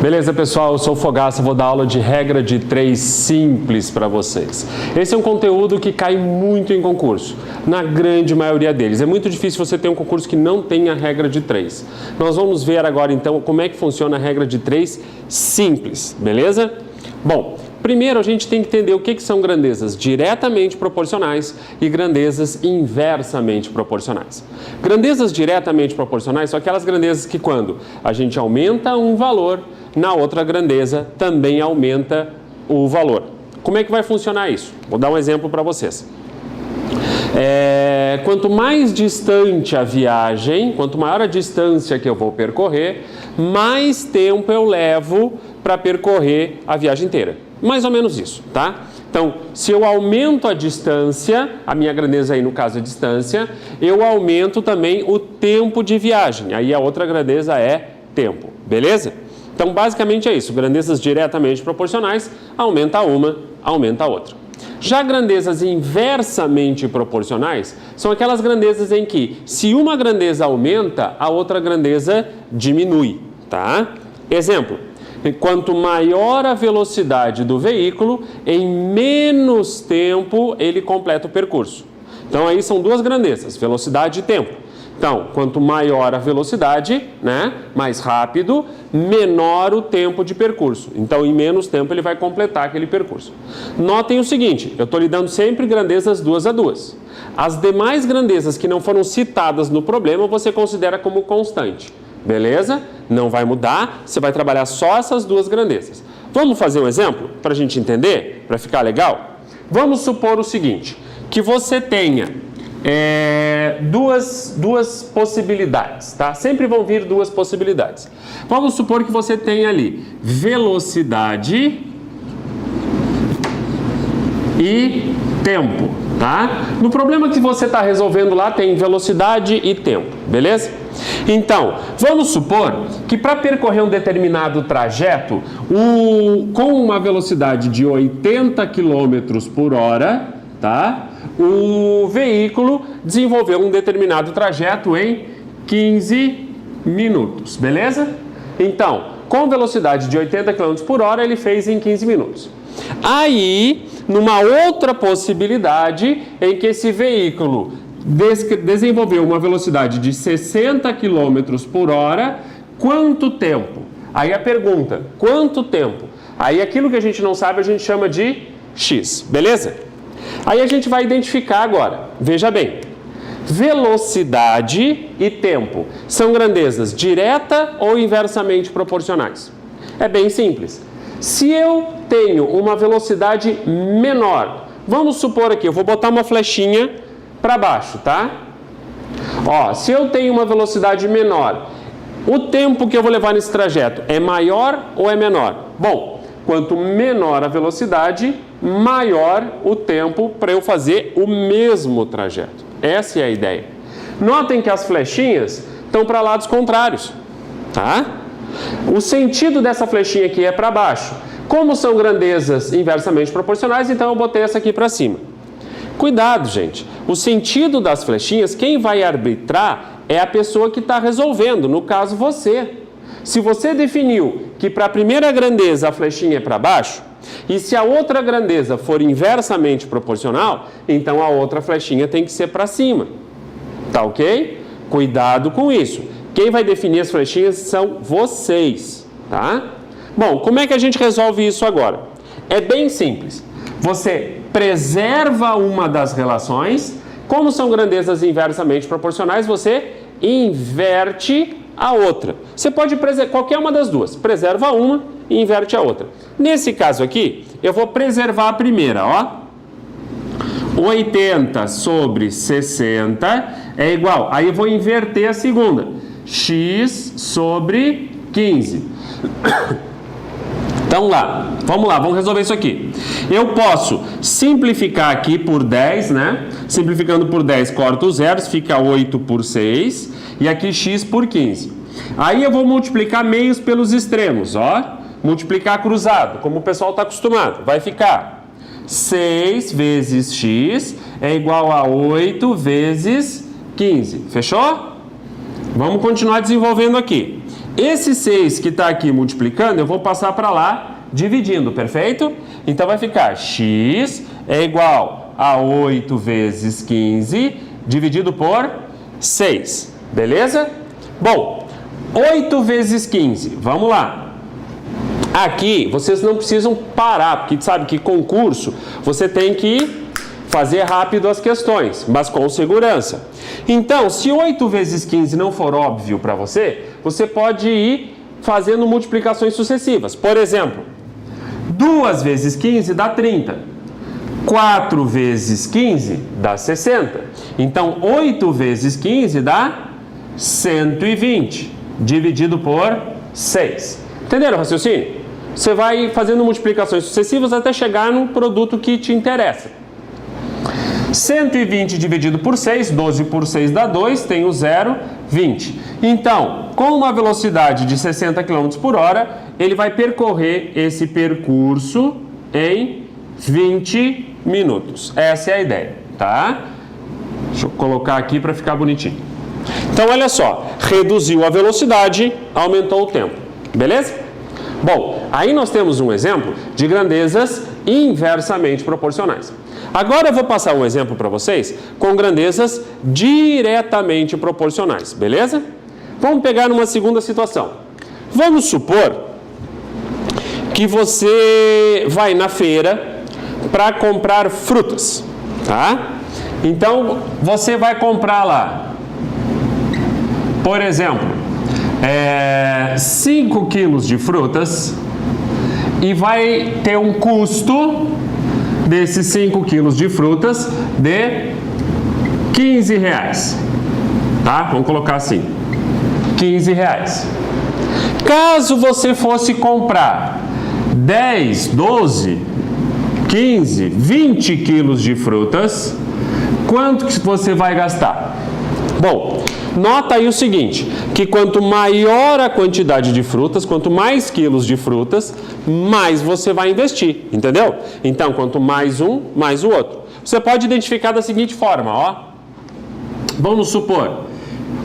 Beleza, pessoal? Eu sou o Fogaça, vou dar aula de regra de 3 simples para vocês. Esse é um conteúdo que cai muito em concurso, na grande maioria deles. É muito difícil você ter um concurso que não tenha regra de 3. Nós vamos ver agora, então, como é que funciona a regra de 3 simples, beleza? Bom, primeiro a gente tem que entender o que são grandezas diretamente proporcionais e grandezas inversamente proporcionais. Grandezas diretamente proporcionais são aquelas grandezas que quando a gente aumenta um valor, na outra grandeza também aumenta o valor. Como é que vai funcionar isso? Vou dar um exemplo para vocês. Quanto mais distante a viagem, quanto maior a distância que eu vou percorrer, mais tempo eu levo para percorrer a viagem inteira. Mais ou menos isso, tá? Então, se eu aumento a distância, a minha grandeza aí no caso é distância, eu aumento também o tempo de viagem. Aí a outra grandeza é tempo, beleza? Então, basicamente é isso. Grandezas diretamente proporcionais, aumenta uma, aumenta a outra. Já grandezas inversamente proporcionais são aquelas grandezas em que, se uma grandeza aumenta, a outra grandeza diminui, tá? Exemplo. Quanto maior a velocidade do veículo, em menos tempo ele completa o percurso. Então, aí são duas grandezas, velocidade e tempo. Então, quanto maior a velocidade, né, mais rápido, menor o tempo de percurso. Então, em menos tempo ele vai completar aquele percurso. Notem o seguinte, eu estou lhe dando sempre grandezas 2 a 2. As demais grandezas que não foram citadas no problema, você considera como constante. Beleza? Não vai mudar, você vai trabalhar só essas duas grandezas. Vamos fazer um exemplo para a gente entender, para ficar legal? Vamos supor o seguinte, que você tenha duas possibilidades, tá? Sempre vão vir duas possibilidades. Vamos supor que você tenha ali velocidade e tempo, tá? No problema que você está resolvendo lá tem velocidade e tempo, beleza? Então, vamos supor que para percorrer um determinado trajeto, com uma velocidade de 80 km por hora, tá? O veículo desenvolveu um determinado trajeto em 15 minutos, beleza? Então, com velocidade de 80 km por hora, ele fez em 15 minutos. Aí, numa outra possibilidade em que esse veículo desenvolveu uma velocidade de 60 km por hora, quanto tempo? Aí a pergunta, quanto tempo? Aí aquilo que a gente não sabe a gente chama de X, beleza? Aí a gente vai identificar agora, veja bem, velocidade e tempo são grandezas direta ou inversamente proporcionais? É bem simples. Se eu tenho uma velocidade menor, vamos supor aqui, eu vou botar uma flechinha para baixo, tá? Ó, se eu tenho uma velocidade menor, o tempo que eu vou levar nesse trajeto é maior ou é menor? Bom, quanto menor a velocidade, maior o tempo para eu fazer o mesmo trajeto. Essa é a ideia. Notem que as flechinhas estão para lados contrários, tá? O sentido dessa flechinha aqui é para baixo. Como são grandezas inversamente proporcionais, então eu botei essa aqui para cima. Cuidado, gente. O sentido das flechinhas, quem vai arbitrar é a pessoa que está resolvendo, no caso você. Se você definiu que para a primeira grandeza a flechinha é para baixo, e se a outra grandeza for inversamente proporcional, então a outra flechinha tem que ser para cima. Tá ok? Cuidado com isso. Quem vai definir as flechinhas são vocês, tá? Bom, como é que a gente resolve isso agora? É bem simples. Você preserva uma das relações, como são grandezas inversamente proporcionais, você inverte a outra. Você pode preservar qualquer uma das duas, preserva uma e inverte a outra. Nesse caso aqui, eu vou preservar a primeira, ó. 80 sobre 60 é igual, aí eu vou inverter a segunda, x sobre 15. Então vamos lá, vamos resolver isso aqui. Eu posso simplificar aqui por 10, né? Simplificando por 10, corto os zeros, fica 8 por 6. E aqui x por 15. Aí eu vou multiplicar meios pelos extremos, ó. Multiplicar cruzado, como o pessoal está acostumado. Vai ficar 6 vezes x é igual a 8 vezes 15. Fechou? Vamos continuar desenvolvendo aqui. Esse 6 que está aqui multiplicando, eu vou passar para lá dividindo, perfeito? Então vai ficar x é igual a 8 vezes 15 dividido por 6, beleza? Bom, 8 vezes 15, vamos lá. Aqui vocês não precisam parar, porque sabe que concurso você tem que fazer rápido as questões, mas com segurança. Então, se 8 vezes 15 não for óbvio para você, você pode ir fazendo multiplicações sucessivas. Por exemplo, 2 vezes 15 dá 30. 4 vezes 15 dá 60. Então, 8 vezes 15 dá 120, dividido por 6. Entenderam o raciocínio? Você vai fazendo multiplicações sucessivas até chegar no produto que te interessa. 120 dividido por 6, 12 por 6 dá 2, tem o 0, 20. Então, com uma velocidade de 60 km por hora, ele vai percorrer esse percurso em 20 minutos. Essa é a ideia, tá? Deixa eu colocar aqui para ficar bonitinho. Então, olha só, reduziu a velocidade, aumentou o tempo, beleza? Bom, aí nós temos um exemplo de grandezas inversamente proporcionais. Agora eu vou passar um exemplo para vocês com grandezas diretamente proporcionais, beleza? Vamos pegar numa segunda situação. Vamos supor que você vai na feira para comprar frutas, tá? Então, você vai comprar lá, por exemplo, 5 quilos de frutas e vai ter um custo desses 5 quilos de frutas de 15 reais, tá? Vamos colocar assim, 15 reais. Caso você fosse comprar 10, 12, 15, 20 quilos de frutas, quanto que você vai gastar? Bom, nota aí o seguinte, que quanto maior a quantidade de frutas, quanto mais quilos de frutas, mais você vai investir, entendeu? Então, quanto mais um, mais o outro. Você pode identificar da seguinte forma, ó. Vamos supor,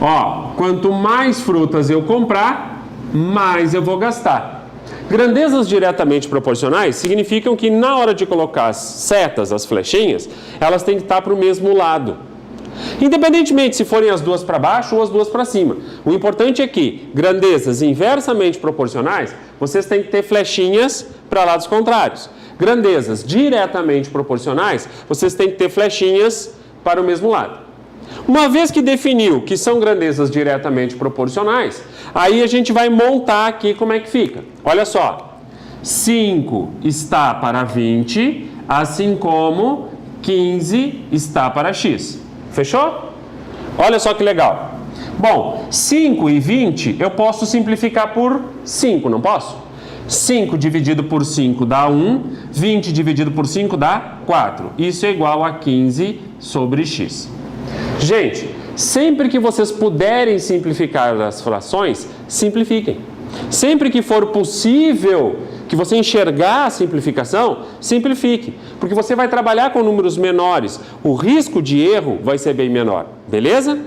ó, quanto mais frutas eu comprar, mais eu vou gastar. Grandezas diretamente proporcionais significam que na hora de colocar as setas, as flechinhas, elas têm que estar para o mesmo lado. Independentemente se forem as duas para baixo ou as duas para cima. O importante é que grandezas inversamente proporcionais, vocês têm que ter flechinhas para lados contrários. Grandezas diretamente proporcionais, vocês têm que ter flechinhas para o mesmo lado. Uma vez que definiu que são grandezas diretamente proporcionais, aí a gente vai montar aqui como é que fica. Olha só, 5 está para 20, assim como 15 está para x. Fechou? Olha só que legal. Bom, 5 e 20 eu posso simplificar por 5, não posso? 5 dividido por 5 dá 1, 20 dividido por 5 dá 4. Isso é igual a 15 sobre x. Gente, sempre que vocês puderem simplificar as frações, simplifiquem. Sempre que for possível que você enxergar a simplificação, simplifique, porque você vai trabalhar com números menores, o risco de erro vai ser bem menor, beleza?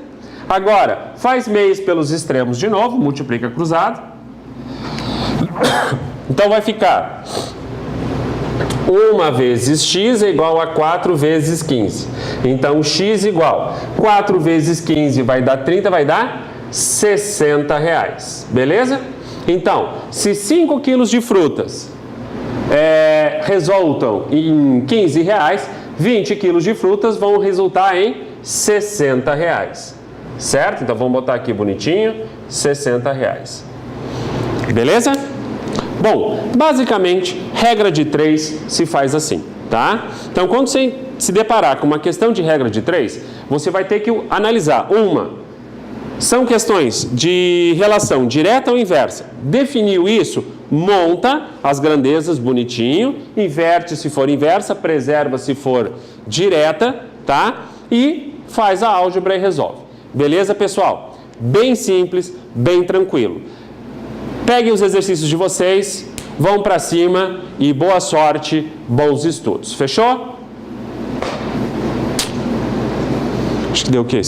Agora, faz meios pelos extremos de novo, multiplica cruzado. Então vai ficar 1 vezes x é igual a 4 vezes 15. Então x igual 4 vezes 15 vai dar 30, vai dar 60 reais, beleza? Então, se 5 quilos de frutas resultam em 15 reais, 20 quilos de frutas vão resultar em 60 reais. Certo? Então, vamos botar aqui bonitinho, 60 reais. Beleza? Bom, basicamente, regra de 3 se faz assim, tá? Então, quando você se deparar com uma questão de regra de 3, você vai ter que analisar são questões de relação direta ou inversa. Definiu isso, monta as grandezas bonitinho, inverte se for inversa, preserva se for direta, tá? E faz a álgebra e resolve. Beleza, pessoal? Bem simples, bem tranquilo. Peguem os exercícios de vocês, vão para cima e boa sorte, bons estudos. Fechou? Acho que deu o quê?